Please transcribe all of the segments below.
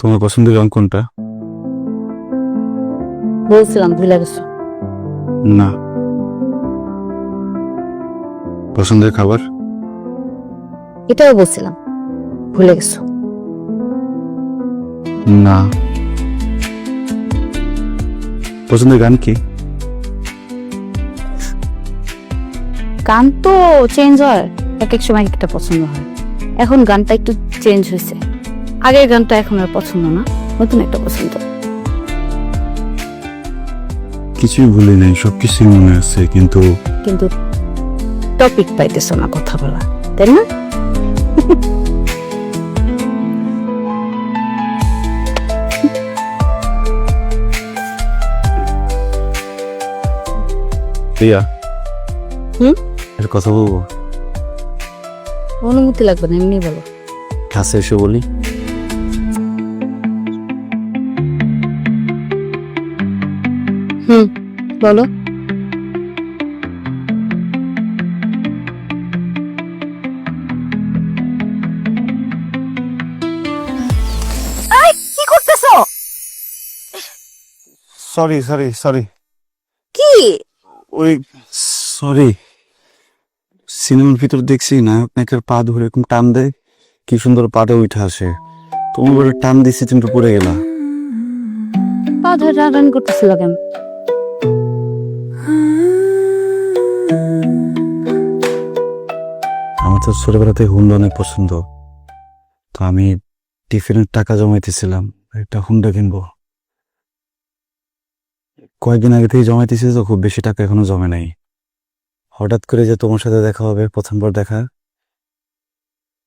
তোমার পছন্দের রং কোনটা? বলছিলাম ভুলে গেছো। না। পছন্দের খাবার? এটাও বলছিলাম ভুলে গেছো। না। পছন্দের গান কি? গান তো চেঞ্জ হয়, এক এক সময় একটা পছন্দ হয়। এখন গানটা একটু চেঞ্জ হয়েছে, আগের গানটা এখন আর পছন্দ না, নতুন একটা পছন্দ। কিছুই ভুলি নাই, সবকিছুই মনে আছে, কিন্তু কিন্তু টপিক পাইতেছো না কথা বলা, তাই না? প্রিয়া, হুম? একটা কথা বলবো? অনুমতি লাগবে না, এমনি বলো। কাছে এসে বলি? হুম, বলো। কি করতেছো? Sorry sorry sorry. কি? ওই সরি, সিনেমার ভিতর দেখছি নায়ক নায়িকার পা ধরে এরকম টান দেয়, কি সুন্দর পাটা উঠে আসে। তোমার বলে টান দিছি, তুমি তো পড়ে গেলা। পা ধরে টানাটানি করতেছিল কেন? আমার তো ছোটবেলাতে হুন্ডা অনেক পছন্দ, তো আমি টিফিনের টাকা জমাইতেছিলাম, একটা হুন্ডা কিনবো। কয়েকদিন আগে থেকে জমাইতেছি, তো খুব বেশি টাকা এখনো জমে নাই। হঠাৎ করে যে তোমার সাথে দেখা হবে, প্রথমবার দেখা,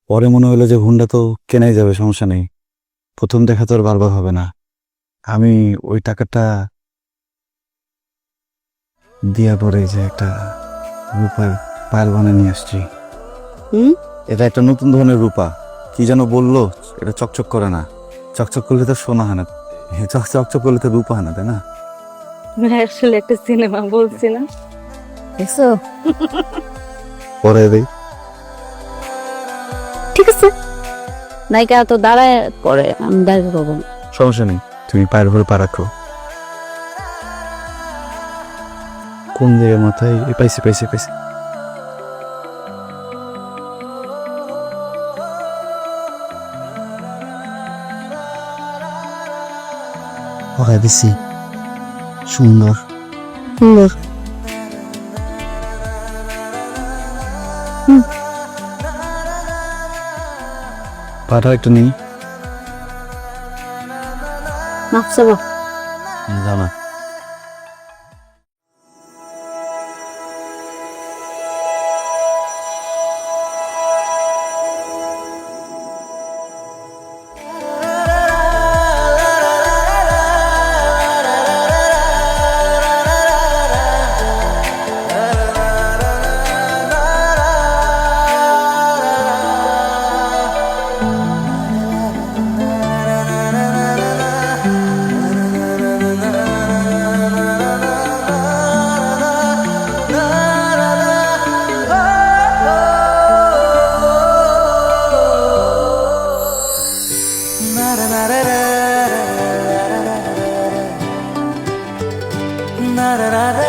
পরে মনে হলো যে হুন্ডা তো কেনাই যাবে, সমস্যা নেই। প্রথম দেখা তো আর বারবার হবে না। আমি ওই টাকাটা দিয়া পরে যে একটা রূপার পায়েল বানিয়ে নিয়ে আসছি। হুম? এটা একটা নতুন ধরনের রূপা, কি যেন বললো, এটা চকচক করে না। চকচক করলে তো সোনা হয় না, চকচক করলে তো রূপা হয় না, তাই না? আসলে একটা সিনেমা বলছি না, দেখছো? পরে দেই। ঠিক আছে, নায়িকা তো দাঁড়ায় পরে, আমি দাঁড়িয়ে করবো না। সমস্যা নেই, তুমি পায়ের উপরে পা রাখো। কোন জায়গায় মাথায়? পাইছি পাইছি পাইছি। ওখানে দিছি, সুন্দর সুন্দর। পাটা একটু নেই। মাপসাবা। জানা। na na na